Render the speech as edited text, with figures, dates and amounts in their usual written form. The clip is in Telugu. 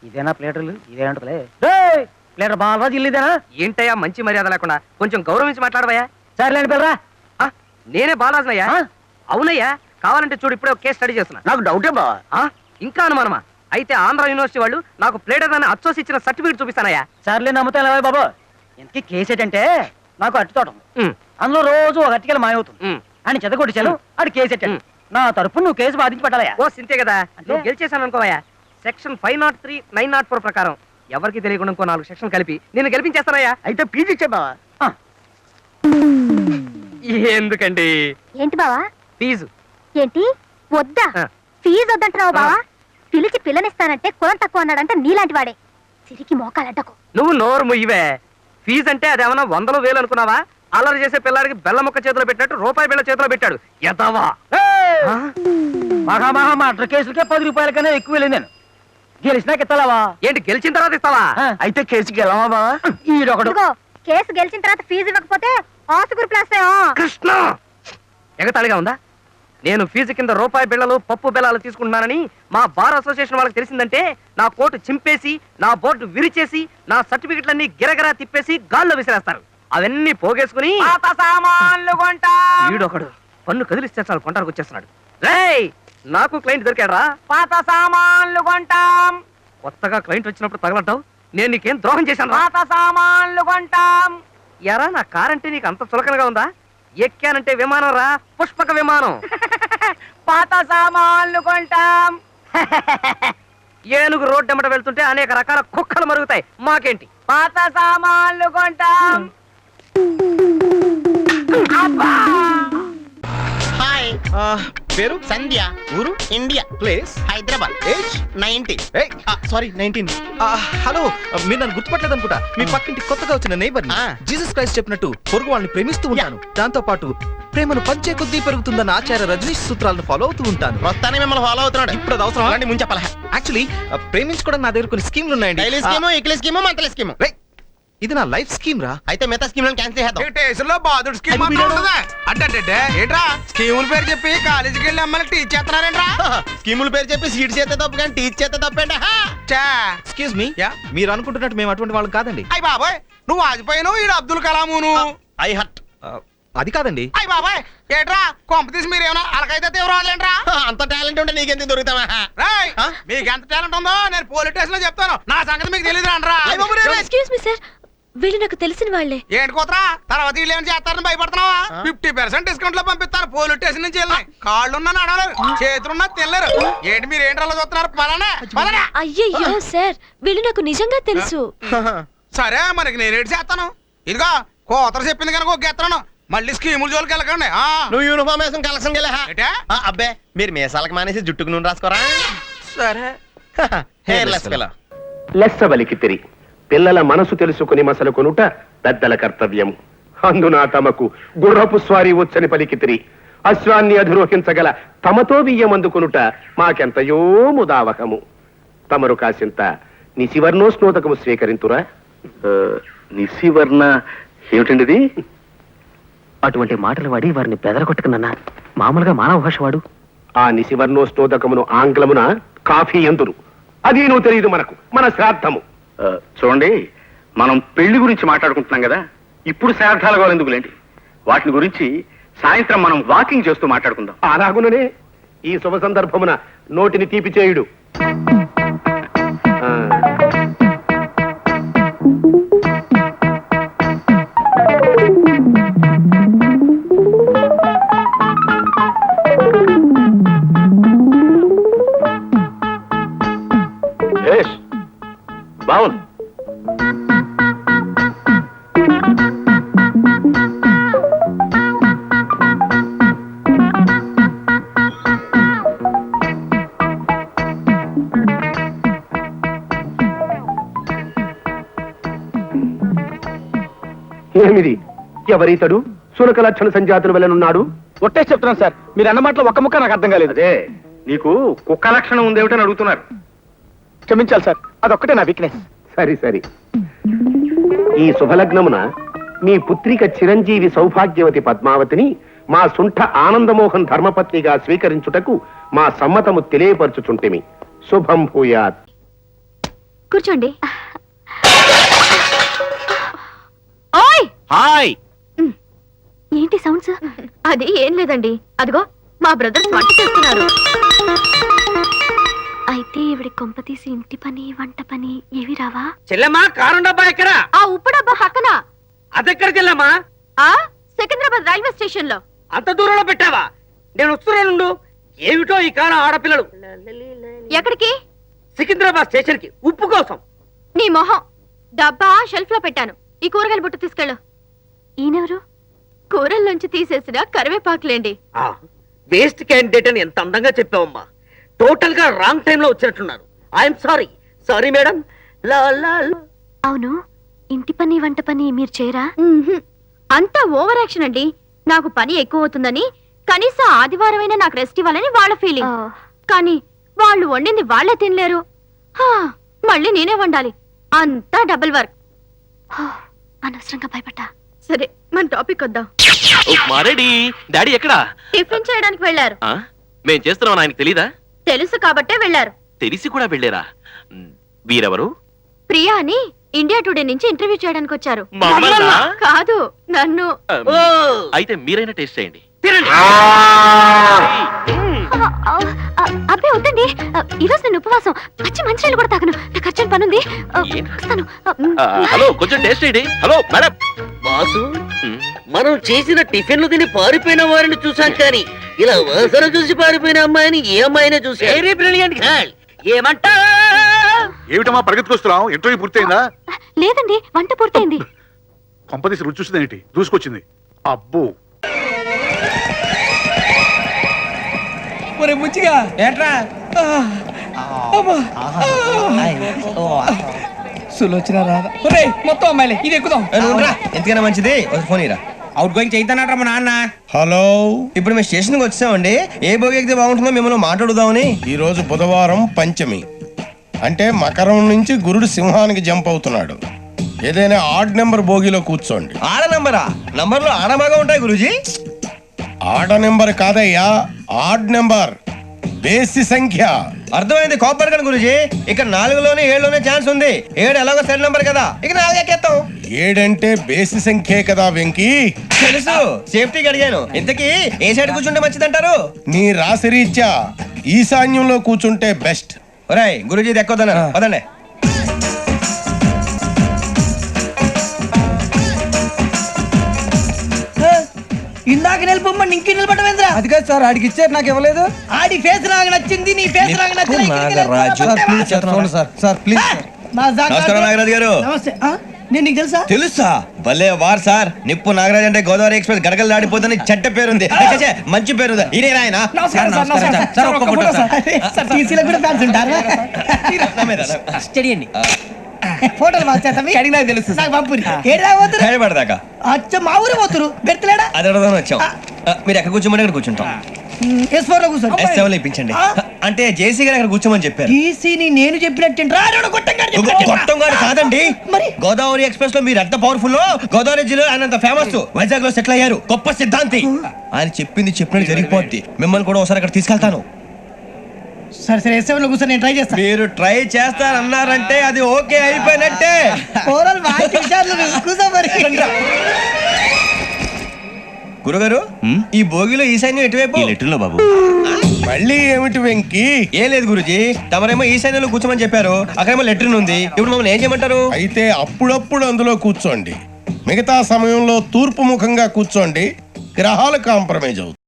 ఇదేనా ప్లేటర్లు? ఇదేంటలే ప్లేటర్ బాలరాజు ఇల్లు ఇదేనా? ఏంటయ్యా మంచి మర్యాద లేకుండా కొంచెం గౌరవించి మాట్లాడవయ్యా. సర్లేండి పిల్లరా. నేనే బాలరాజునయ్యా. అవునయ్యా, కావాలంటే చూడు, ఇప్పుడే కేసు స్టడీ చేస్తున్నా. నాకు డౌటే బావా. ఇంకా అనుమానమా? అయితే ఆంధ్ర యూనివర్సిటీ వాళ్ళు నాకు ప్లేటర్ అని అచ్చోసి ఇచ్చిన సర్టిఫికేట్ చూపిస్తానయ్యా. సర్లే నమ్ముతాను బాబు. ఇంతకీ కేసు ఏంటంటే, నాకు అట్టి తోట అందులో రోజు ఒక అట్టికలు మాయవుతుంది అని చెదగొట్టించాను. అది కేసు ఎట్టాను. నా తరపు నువ్వు కేసు బాధించి పెట్టాలయా. ఓ సింతే కదా, నువ్వు గెలిచేశాను అనుకోవయ్యా. సెక్షన్ 503, 904 ప్రకారం ఎవరికి తెలియకుండా ఇంకో 4 సెక్షన్ కలిపి నేను గెలిపించేస్తానయ్యా. అయితే పీజీ ఇచ్చే బావా. ఎందుకండి? ఏంటి బావా ఫీజు? ఏంటి వద్దా? ఫీజు వద్దంటున్నావు బావా? పిలిచి పిల్లనిస్తానంటే కులం తక్కువ అన్నాడంటే నీలాంటి వాడే. సిరికి మోకాలంటకు. నువ్వు నోరు ముయ్యవే. ఫీజు అంటే అదేమన్నా 100 వేలు అనుకున్నావా? అల్లరి చేసే పిల్లాడికి బెల్ల ముక్క చేతిలో పెట్టినట్టు రూపాయి బిళ్ళ చేతిలో పెట్టాడు. ఎదవా మహా మర్డర్ కేసులకే 10 రూపాయల కన్నా ఎక్కువ వెళ్ళింది. నేను గెలిచినాక ఇస్తావా? ఏంటి గెలిచిన తర్వాత ఇస్తావా? అయితే కేసుకి వెళ్ళవా బావా? ఈడొకడు కేసు గెలిచిన తర్వాత ఫీజు ఇవ్వకపోతే ఆసుగురు ప్లాస్. కృష్ణ ఎగతాళిగా ఉందా? నేను ఫీజు కింద రూపాయి బిళ్ళలు పప్పు బెల్లాలు తీసుకుంటున్నానని మా బార్ అసోసియేషన్ వాళ్ళకి తెలిసిందంటే నా కోటు చింపేసి, నా బోర్డు విరిచేసి, నా సర్టిఫికెట్లన్నీ గిరగిరా తిప్పేసి గాల్లో విసిరేస్తారు. అవన్నీ పోగేసుకుని వీడొకడు పన్ను కదిలిస్తే చాలు కొంటానికి వచ్చేస్తున్నాడు. రేయ్, నాకు క్లయింట్ దొరికాడరా. పాత సామాన్లు కొంటాం. కొత్తగా క్లయింట్ వచ్చినప్పుడు తగలంటావు. నేను నీకేం ద్రోహం చేశాను? పాత సామాన్లు కొంటాం. ఎరా, నా కార్ అంటే నీకు అంత చులకనగా ఉందా? ఎక్కానంటే విమానం రా, పుష్పక విమానం. పాత సామాన్లు కొంటాం. ఏనుగు రోడ్డెమ్మట వెళ్తుంటే అనేక రకాల కుక్కలు మరుగుతాయి. మాకేంటి? పాత సామాన్లు కొంటాం. హాయ్, పేరు సంధ్య. ఊరు? India. Place? Hyderabad. Age? 90. Sorry 19. Hello, మీరు నన్ను గుర్తుపట్టలేదు అనుకుంటా. మీ పక్కింటి కొత్తగా వచ్చిన నైబర్. జీసస్ క్రైస్ట్ చెప్పినట్టు పొరుగు వాళ్ళని ప్రేమిస్తూ ఉంటాను. దాంతో పాటు ప్రేమను పంచే కొద్దీ పెరుగుతుందన్న ఆచార్య రజనీష్ సూత్రాలను ఫాలో అవుతూ ఉంటాను. వస్తానే మిమ్మల్ని ఫాలో అవుతున్నాడు. ఇప్పుడు అది అవసరం అలాంటి ముందు చెప్పాలా? యాక్చువల్లీ ప్రేమించుకోవడం నా దగ్గర కొన్ని స్కీమ్లు ఉన్నాయండి. Daily scheme, weekly scheme, monthly scheme. ఇది నా లైఫ్ స్కీమ్ రా. అయితే మిగతా స్కీమ్ క్యాన్సిల్ చేద్దాం. స్టేషన్లో బాధుడు స్కీమ్ అంటే ఏంట్రా? స్కీముల పేరు చెప్పి కాలేజీకి వెళ్ళి అమ్మని టీచ్ చేస్తున్నారేంట్రా? స్కీముల పేరు చెప్పి సీట్ చేస్తే తప్పు కానీ టీచ్ చేస్తే తప్పేంట. ఎక్స్క్యూజ్ మీ, మీరు అనుకుంటున్నట్టు మేము అటువంటి వాళ్ళం కాదండి. అయ్య బాబాయ్, నువ్వు వాజ్పేయిను, ఈడు అబ్దుల్ కలామును. I hot. అది కాదండి. అయ్య బాబాయ్, ఏట్రా కొంప తీసి మీరేమన్నా అలకైతే తీవ్రవాదులేంట్రా? అంత టాలెంట్ ఉంటే నీకెందుకు దొరుకుతావా? మీకు ఎంత టాలెంట్ ఉందో నేను పోలీస్ స్టేషన్ లో చెప్తాను. నా సంగతి మీకు తెలియదు అంటారా? ఎక్స్క్యూజ్ మీ సార్, వీళ్ళు నాకు తెలిసిన వాళ్ళే. ఏంటి కోతరా, తర్వాత వీళ్ళు ఏమైనా చేస్తారని భయపడుతున్నావా? 50% డిస్కౌంట్ లో పంపిస్తాను. పోలీస్ స్టేషన్ నుంచి వెళ్ళినాయి. కాళ్ళున్నా నడవలేరు, చేతులున్నా తినలేరు. ఏంటి మీరు ఏంటి అలా చూస్తున్నారు? పలానా. అయ్యయ్యో సార్, వీళ్ళు నాకు నిజంగా తెలుసు. సరే, మనకి నేనేటి చేస్తాను. ఇదిగో కోతర చెప్పింది కనుక ఒక ఎత్తను. మళ్ళీ స్కీముల జోలికి వెళ్ళకండి. నువ్వు యూనిఫామ్ వేసుకుని కలెక్షన్ వెళ్ళా. అబ్బే, మీరు మీసాలకు మానేసి జుట్టుకు నూనె రాసుకోరా. సరే, హెయిర్లెస్ పిల్ల. లెస్సవలికితిరి పిల్లల మనసు తెలుసుకుని మసలు కొనుట పెద్దల కర్తవ్యం. అందున తమకు గుర్రపు స్వారీ వచ్చని పలికితిరి. అశ్వాన్ని అధిరోహించగల తమతో బియ్యమందుకొనుట మాకెంతయో ముదావహము. తమరు కాసింత నిశివర్ణో స్నోదకము స్వీకరింతురా. నిశివర్ణ ఏమిటండిది? అటువంటి మాటలు వాడి వారిని బెదరగొట్టుకున్నా. మామూలుగా మానవ భాష వాడు. ఆ నిశివర్ణో స్నోదకమును ఆంగ్లమున కాఫీ ఎందురు. అది నువ్వు తెలియదు మనకు, మన శ్రాద్ధము. చూడండి, మనం పెళ్లి గురించి మాట్లాడుకుంటున్నాం కదా, ఇప్పుడు శ్రాద్ధాల గోలు ఎందుకులేండి, వాటిని గురించి సాయంత్రం మనం వాకింగ్ చేస్తూ మాట్లాడుకుందాం. అలాగుననే ఈ శుభ సందర్భమున నోటిని తీపి చేయుడు. బావును, ఏమిది? ఎవరీతడు? సునక లక్షణ సంజాతుల వెళ్ళనున్నాడు. ఒట్టే చెప్తున్నాను సార్, మీరు అన్న మాటలో ఒక్క ముక్క నాకు అర్థం కాలేదు. అదే నీకు కుక్క లక్షణం ఉందేమిటని అడుగుతున్నారు. క్షమించాలి సార్, అదొక్కటే నా వీక్నెస్. సరి సరి. ఈ శుభలగ్నమున మీ పుత్రిక చిరంజీవి సౌభాగ్యవతి పద్మావతిని మా సుంఠ ఆనందమోహన్ ధర్మపత్నిగా స్వీకరించుటకు మా సమ్మతము తెలియపరచుచుంటిమి. శుభం భూయాత్. కూర్చోండి. ఓయ్ హాయ్. ఏంటి సౌండ్స్? అది ఏం లేదండి, అదిగో మా బ్రదర్స్ వంట చేస్తున్నారు. అయితే ఇవిడి కొంప తీసి ఇంటి పని వంట పని ఏవి రావా? చెల్లెమ్మా కారం డబ్బా ఎక్కడ? ఆ ఉప్పు డబ్బా పక్కన. అదెక్కడ చెల్లెమ్మా? ఆ సికింద్రాబాద్ రైల్వే స్టేషన్ లో. అంత దూరంలో పెట్టావా? నేను వస్తున్నానుండు. ఏమిటో ఈ కాలం ఆడపిల్లలు. ఎక్కడికి? సికింద్రాబాద్ స్టేషన్ కి ఉప్పు కోసం. నీ మొహం. డబ్బా షెల్ఫ్ లో పెట్టాను. ఈ కూరగాయల బుట్ట తీసుకెళ్ళు. ఈయనెవరు? కూరల్లోంచి తీసేసిన కరివేపాకులేండి. వేస్ట్ క్యాండిడేట్ అని ఎంత అందంగా చెప్పావమ్మా. టోటల్ గా రాంగ్ టైం లో వచ్చినట్టున్నారు. I'm sorry. Sorry madam. అవును, ఇంటి పని వంట పని మీరు చేయరా? అంతా ఓవర్ యాక్షన్ అండి. నాకు పని ఎక్కువ అవుతుందని కనీసం ఆదివారమైనా నాకు రెస్ట్ ఇవ్వాలని వాళ్ళ ఫీలింగ్. కానీ వాళ్ళు వండింది వాళ్ళే తినలేరు. మళ్ళీ నేనే వండాలి. అంతా డబుల్ వర్క్. అనవసరంగా భయపడ్డా. సరే మన టాపిక్ వద్దాం. రెడీ. డాడీ ఎక్కడా? టిఫిన్ చేయడానికి వెళ్ళారు. మేం చేస్తున్నాం ఆయనకు తెలీదా? తెలుసు కాబట్టే వెళ్ళారు. తెలిసి కూడా వెళ్ళారా? వీరెవరు? ప్రియా అని ఇండియా టుడే నుంచి ఇంటర్వ్యూ చేయడానికి వచ్చారు. మమ్మల్నా? కాదు, నన్ను. అయితే మీరైనా టేస్ట్ చేయండి. అబ్బే వద్దండి, ఈరోజు నేను ఉపవాసం. పచ్చి మంచినీళ్ళు కూడా తాగను. నాకు అర్జెంట్ పని ఉంది. వస్తాను. హలో, కొంచెం టేస్ట్ చేయండి. Hello madam. బాసు, మనం చేసిన టిఫిన్లు తిని పారిపోయిన వారిని చూసాం, కానీ ఇలా వాసన చూసి పారిపోయిన అమ్మాయిని ఏ అమ్మాయినే చూసి. Very brilliant girl. ఏమంటా? ఏమిటమ్మా పరిగెత్తుకొస్తున్నావు? ఇంటర్వ్యూ పూర్తయిందా? లేదండి, వంట పూర్తయింది. కొంపదీసి రుచి చూసిందేంటి? దూసుకొచ్చింది. అబ్బో. ఒరే ముచ్చిగా ఏట్రా సులోచన రాదా? ఒరే మొత్తం అమ్మాయిలే, ఇది ఎక్కుదాం. ఎందుకైనా మంచిది ఫోన్ ఇరా. అవుట్ గోయింగ్ చేద్దానట్రా మా నాన్న. హలో, ఇప్పుడు మేము స్టేషన్కి వచ్చామండి. ఏ బోగి ఎక్కితే బాగుంటుందో మిమ్మల్ని మాట్లాడుదామని. ఈ రోజు బుధవారం పంచమి, అంటే మకరం నుంచి గురుడు సింహానికి జంప్ అవుతున్నాడు. ఏదైనా ఆడ్ నెంబర్ బోగిలో కూర్చోండి. ఆడ నంబరా? నంబర్లో ఆడ బాగా ఉంటాయి గురూజీ. ఆడ నెంబర్ కాదయ్యా, ఆడ్ నెంబర్, బేసి సంఖ్య. అర్థమైంది. కాపర్ కానీ గురూజీ, ఇక్కడ 4లోనే 7లోనే ఛాన్స్ ఉంది. 7 ఎలాగో సెల్ నంబర్ కదా, ఇక 4 ఎక్కేస్తాం. 7 అంటే బేసి సంఖ్యే కదా వెంకీ. తెలుసు, సేఫ్టీకి అడిగాను. ఇంతకీ ఏ సైడ్ కూర్చుంటే మంచిదంటారు? నీ రాశి రీత్యా ఈశాన్యంలో కూర్చుంటే బెస్ట్. ఒరేయ్ గురూజీ, ఇది ఎక్కొద్దన్నారు. పదండి. ఇందాక నిలబొమ్మని ఇంకే నిలబడమేంద్రా? అది కాదు సార్, ఆడికి ఇచ్చారు, నాకు ఇవ్వలేదు. ఆడి ఫేస్ నాకు నచ్చింది, నీ ఫేస్ నాకు నచ్చింది. నమస్కారం నాగరాజు గారు. నమస్తే. నేను నీకు తెలుసా? తెలుసా? భలే వార్ సార్. నిప్పు నాగరాజ్ అంటే గోదావరి ఎక్స్ప్రెస్ గడగలు దాడిపోతుంది చెడ్డ పేరుంది. మంచి పేరు. ఇదే ఆయన. ఫోటోలు నాకు తెలుసు. భయపడదాకా అచ్చ మా ఊరు పోతురు పెడతలేడా? అది అడగదామని వచ్చాం. మీరు ఎక్కడ కూర్చోమని అక్కడ కూర్చుంటాం. S4 లో కూర్చోండి. S7 ఇప్పించండి. అంటే జేసీ గారు అక్కడ కూర్చోమని చెప్పారు. టీసీని నేను చెప్పినట్టు గొట్టం గారు కాదండి. మరి గోదావరి ఎక్స్ప్రెస్ లో మీరు ఎంత పవర్ఫుల్, గోదావరి జిల్లా ఆయన ఫేమస్. వైజాగ్ లో సెటిల్ అయ్యారు. గొప్ప సిద్ధాంతి. ఆయన చెప్పింది చెప్పినట్టు జరిగిపోద్ది. మిమ్మల్ని కూడా ఒకసారి అక్కడ తీసుకెళ్తాను. సరే సరే, S7 లో కూర్చొని నేను ట్రై చేస్తాను. మీరు ట్రై చేస్తారన్నారంటే అది ఓకే అయిపోయినట్టే. గురుగారు, ఈ భోగిలో ఈశాన్యం ఎటువైపు? లెటర్లో బాబు. మళ్ళీ ఏమిటి వెంకీ? ఏం లేదు గురుజీ, తమరేమో ఈశాన్యంలో కూర్చోమని చెప్పారు. అక్కడేమో లెటర్ ఉంది. ఇప్పుడు మమ్మల్ని ఏం చేయమంటారు? అయితే అప్పుడప్పుడు అందులో కూర్చోండి. మిగతా సమయంలో తూర్పు ముఖంగా కూర్చోండి. గ్రహాలు కాంప్రమైజ్ అవుతాయి.